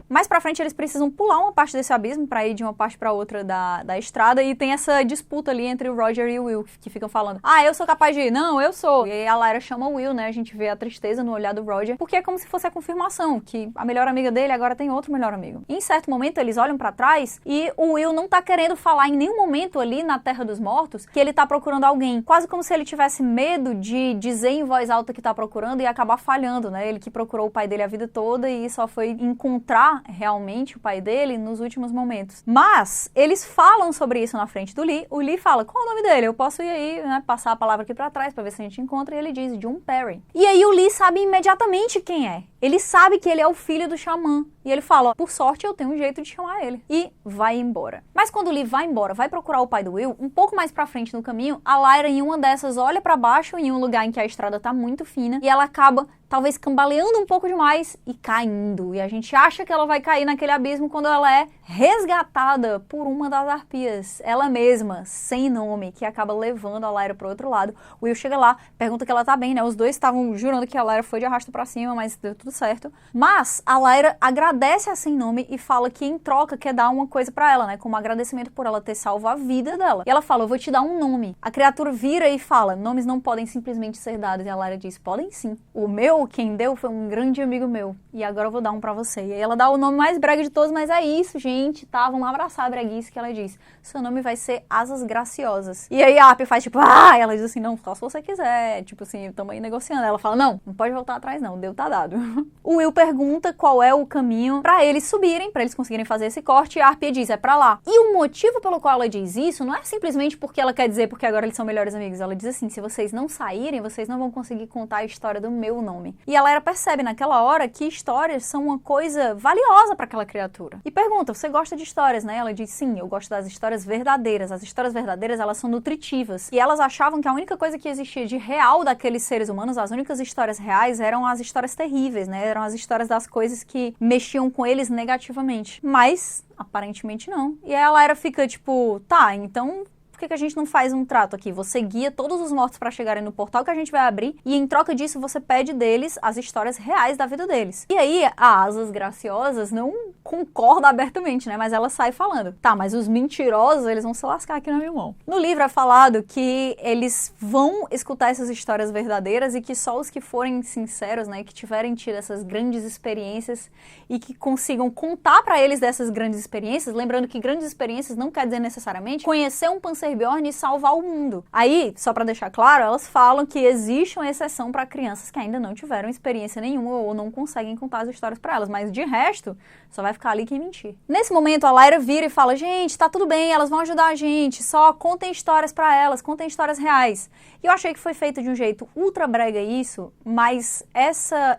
Mais pra frente eles precisam pular uma parte desse abismo pra ir de uma parte pra outra da estrada e tem essa disputa ali entre o Roger e o Will, que ficam falando, eu sou capaz de ir, não, eu sou. E aí a Lyra chama o Will, né, a gente vê a tristeza no olhar do Roger, porque é como se fosse a confirmação que a melhor amiga dele agora tem outro melhor amigo. E em certo momento eles olham pra trás e o Will não tá querendo falar em nenhum momento ali na Terra dos Mortos que ele tá procurando alguém, quase como se ele tivesse medo de dizer em voz alta que tá procurando e acabar falhando, né, ele que procurou o pai dele a vida toda e só foi encontrar realmente o pai dele nos últimos momentos. Mas eles falam sobre isso na frente do Lee, o Lee fala, qual é o nome dele? Eu posso ir aí, né, passar a palavra aqui pra trás pra ver se a gente encontra, e ele diz, John Perry. E aí o Lee sabe imediatamente quem é. Ele sabe que ele é o filho do xamã. E ele fala, por sorte eu tenho um jeito de chamar ele. E vai embora. Mas quando o Lee vai embora, vai procurar o pai do Will, um pouco mais pra frente no caminho, a Lyra em uma dessas olha pra baixo, em um lugar em que a estrada tá muito fina, e ela acaba talvez cambaleando um pouco demais e caindo. E a gente acha que ela vai cair naquele abismo quando ela é resgatada por uma das arpias. Ela mesma, sem nome, que acaba levando a Lyra pro outro lado. O Will chega lá, pergunta que ela tá bem, né? Os dois estavam jurando que a Lyra foi de arrasto pra cima, mas deu tudo certo. Mas a Lyra agradece a sem nome e fala que em troca quer dar uma coisa pra ela, né? Como agradecimento por ela ter salvo a vida dela. E ela fala, eu vou te dar um nome. A criatura vira e fala, nomes não podem simplesmente ser dados. E a Lyra diz, podem sim. O meu, quem deu, foi um grande amigo meu. E agora eu vou dar um pra você. E aí ela dá o nome mais brega de todos, mas é isso, gente, tá? Vamos abraçar a breguice que ela diz. Seu nome vai ser Asas Graciosas. E aí a Arpia faz tipo, e ela diz assim, não, só se você quiser. Tipo assim, tamo aí negociando. Ela fala, não pode voltar atrás não, deu, tá dado. O Will pergunta qual é o caminho pra eles subirem, pra eles conseguirem fazer esse corte, e a Arpia diz, é pra lá. E o motivo pelo qual ela diz isso não é simplesmente porque ela quer dizer porque agora eles são melhores amigos. Ela diz assim, se vocês não saírem, vocês não vão conseguir contar a história do meu nome. E a Lyra percebe naquela hora que histórias são uma coisa valiosa pra aquela criatura. E pergunta, você gosta de histórias, né? Ela diz, sim, eu gosto das histórias verdadeiras. As histórias verdadeiras, elas são nutritivas. E elas achavam que a única coisa que existia de real daqueles seres humanos, as únicas histórias reais, eram as histórias terríveis, né? Eram as histórias das coisas que mexiam com eles negativamente. Mas, aparentemente não. E aí a Lyra fica tipo, tá, então por que a gente não faz um trato aqui? Você guia todos os mortos pra chegarem no portal que a gente vai abrir e em troca disso você pede deles as histórias reais da vida deles. E aí a Asas Graciosas não concorda abertamente, né? Mas ela sai falando, tá, mas os mentirosos, eles vão se lascar aqui na minha mão. No livro é falado que eles vão escutar essas histórias verdadeiras e que só os que forem sinceros, né, que tiverem tido essas grandes experiências e que consigam contar pra eles dessas grandes experiências, lembrando que grandes experiências não quer dizer necessariamente conhecer um Panzerbjorn e salvar o mundo. Aí, só pra deixar claro, elas falam que existe uma exceção pra crianças que ainda não tiveram experiência nenhuma ou não conseguem contar as histórias pra elas, mas de resto, só vai ficar ali quem mentir. Nesse momento, a Lyra vira e fala, gente, tá tudo bem, elas vão ajudar a gente, só contem histórias pra elas, contem histórias reais. E eu achei que foi feito de um jeito ultra brega isso, mas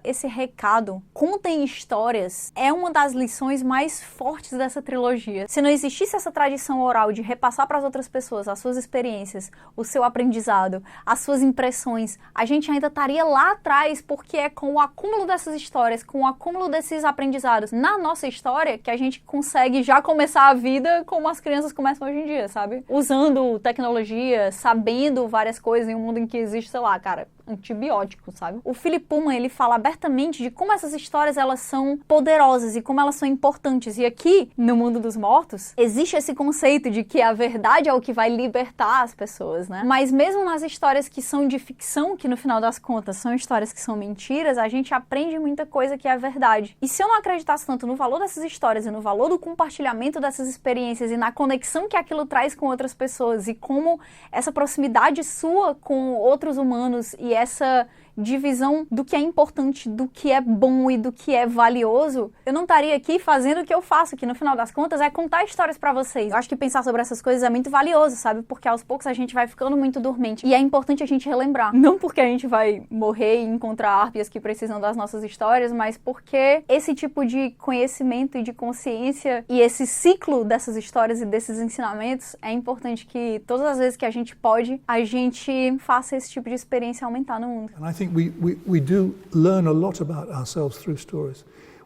esse recado, contem histórias, é uma das lições mais fortes dessa trilogia. Se não existisse essa tradição oral de repassar pras outras pessoas as suas experiências, o seu aprendizado, as suas impressões, a gente ainda estaria lá atrás, porque é com o acúmulo dessas histórias, com o acúmulo desses aprendizados na nossa história, que a gente consegue já começar a vida como as crianças começam hoje em dia, sabe? Usando tecnologia, sabendo várias coisas em um mundo em que existe, sei lá, cara, antibiótico, sabe? O Philip Pullman, ele fala abertamente de como essas histórias, elas são poderosas e como elas são importantes. E aqui, no mundo dos mortos, existe esse conceito de que a verdade é o que vai libertar as pessoas, né? Mas mesmo nas histórias que são de ficção, que no final das contas são histórias que são mentiras, a gente aprende muita coisa que é verdade. E se eu não acreditasse tanto no valor dessas histórias e no valor do compartilhamento dessas experiências e na conexão que aquilo traz com outras pessoas e como essa proximidade sua com outros humanos e essa divisão do que é importante, do que é bom e do que é valioso, eu não estaria aqui fazendo o que eu faço, que no final das contas é contar histórias pra vocês. Eu acho que pensar sobre essas coisas é muito valioso, sabe? Porque aos poucos a gente vai ficando muito dormente. E é importante a gente relembrar. Não porque a gente vai morrer e encontrar arpias que precisam das nossas histórias, mas porque esse tipo de conhecimento e de consciência e esse ciclo dessas histórias e desses ensinamentos é importante que todas as vezes que a gente pode, a gente faça esse tipo de experiência aumentar no mundo. And I think we do learn a lot about ourselves through stories.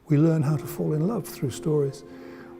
We learn how to fall in love through stories.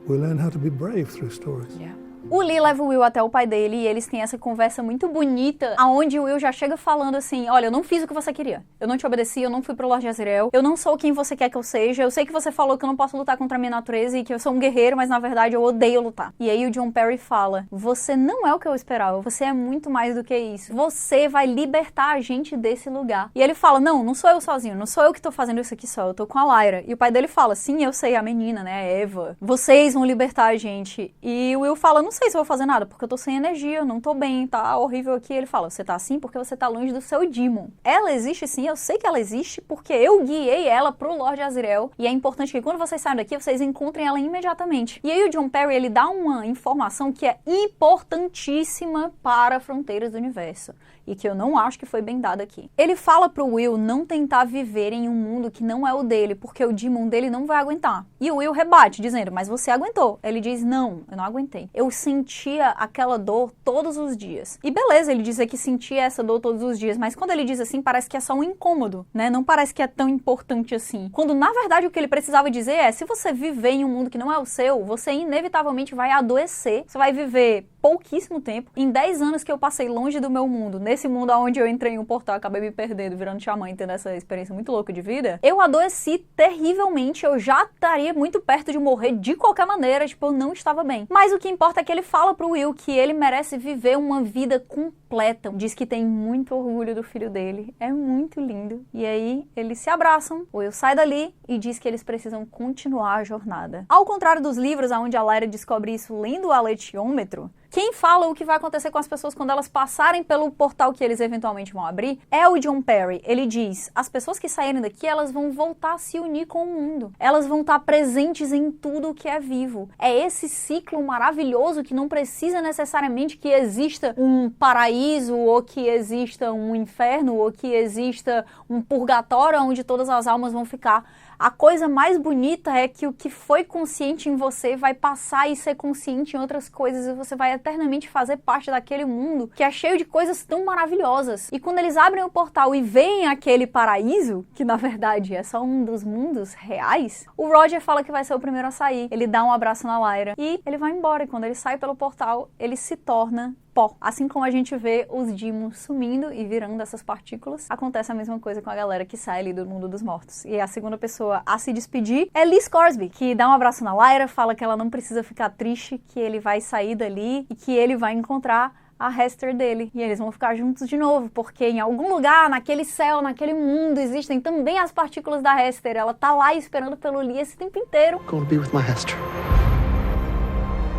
We learn how to be brave through stories. Yeah. O Lee leva o Will até o pai dele e eles têm essa conversa muito bonita, aonde o Will já chega falando assim, olha, eu não fiz o que você queria, eu não te obedeci, eu não fui pro Lorde Asriel, eu não sou quem você quer que eu seja, eu sei que você falou que eu não posso lutar contra a minha natureza e que eu sou um guerreiro, mas na verdade eu odeio lutar. E aí o John Perry fala, você não é o que eu esperava, você é muito mais do que isso, você vai libertar a gente desse lugar. E ele fala, não sou eu sozinho, não sou eu que tô fazendo isso aqui só, eu tô com a Lyra. E o pai dele fala, sim, eu sei, a menina, né, a Eva, vocês vão libertar a gente. E o Will fala, não sei se eu vou fazer nada, porque eu tô sem energia, eu não tô bem, tá horrível aqui. Ele fala, você tá assim porque você tá longe do seu Demon. Ela existe sim, eu sei que ela existe, porque eu guiei ela pro Lorde Asriel, e é importante que quando vocês saiam daqui, vocês encontrem ela imediatamente. E aí o John Perry, ele dá uma informação que é importantíssima para Fronteiras do Universo, e que eu não acho que foi bem dada aqui. Ele fala pro Will não tentar viver em um mundo que não é o dele, porque o Demon dele não vai aguentar. E o Will rebate, dizendo, mas você aguentou. Ele diz, não, eu não aguentei. Eu sentia aquela dor todos os dias. E beleza, ele dizer que sentia essa dor todos os dias, mas quando ele diz assim, parece que é só um incômodo, né? Não parece que é tão importante assim. Quando, na verdade, o que ele precisava dizer é, se você viver em um mundo que não é o seu, você inevitavelmente vai adoecer. Você vai viver pouquíssimo tempo. Em 10 anos que eu passei longe do meu mundo, nesse mundo onde eu entrei em um portal, acabei me perdendo, virando xamã e tendo essa experiência muito louca de vida, eu adoeci terrivelmente, eu já estaria muito perto de morrer de qualquer maneira, tipo, eu não estava bem. Mas o que importa é que ele fala pro Will que ele merece viver uma vida completa. Diz que tem muito orgulho do filho dele, é muito lindo. E aí, eles se abraçam, o Will sai dali e diz que eles precisam continuar a jornada. Ao contrário dos livros, onde a Lyra descobre isso lendo o aletiômetro, quem fala o que vai acontecer com as pessoas quando elas passarem pelo portal que eles eventualmente vão abrir é o John Perry. Ele diz, as pessoas que saírem daqui, elas vão voltar a se unir com o mundo. Elas vão estar presentes em tudo o que é vivo. É esse ciclo maravilhoso que não precisa necessariamente que exista um paraíso, ou que exista um inferno, ou que exista um purgatório onde todas as almas vão ficar. A coisa mais bonita é que o que foi consciente em você vai passar e ser consciente em outras coisas e você vai eternamente fazer parte daquele mundo que é cheio de coisas tão maravilhosas. E quando eles abrem o portal e veem aquele paraíso, que na verdade é só um dos mundos reais, o Roger fala que vai ser o primeiro a sair. Ele dá um abraço na Lyra e ele vai embora. E quando ele sai pelo portal, ele se torna pó. Assim como a gente vê os Demons sumindo e virando essas partículas, acontece a mesma coisa com a galera que sai ali do mundo dos mortos. E a segunda pessoa a se despedir é Lee Scoresby, que dá um abraço na Lyra, fala que ela não precisa ficar triste, que ele vai sair dali e que ele vai encontrar a Hester dele. E eles vão ficar juntos de novo, porque em algum lugar, naquele céu, naquele mundo, existem também as partículas da Hester. Ela tá lá esperando pelo Lee esse tempo inteiro. Gonna be with my Hester.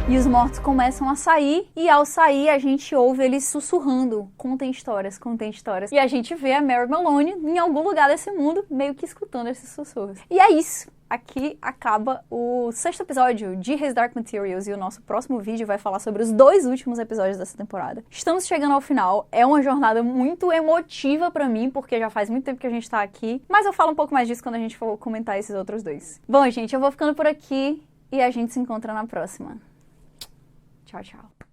E os mortos começam a sair, e ao sair a gente ouve eles sussurrando, contem histórias, contem histórias. E a gente vê a Mary Malone em algum lugar desse mundo, meio que escutando esses sussurros. E é isso. Aqui acaba o 6º episódio de His Dark Materials, e o nosso próximo vídeo vai falar sobre os 2 últimos episódios dessa temporada. Estamos chegando ao final, é uma jornada muito emotiva pra mim, porque já faz muito tempo que a gente tá aqui, mas eu falo um pouco mais disso quando a gente for comentar esses outros 2. Bom, gente, eu vou ficando por aqui, e a gente se encontra na próxima. Tchau, tchau.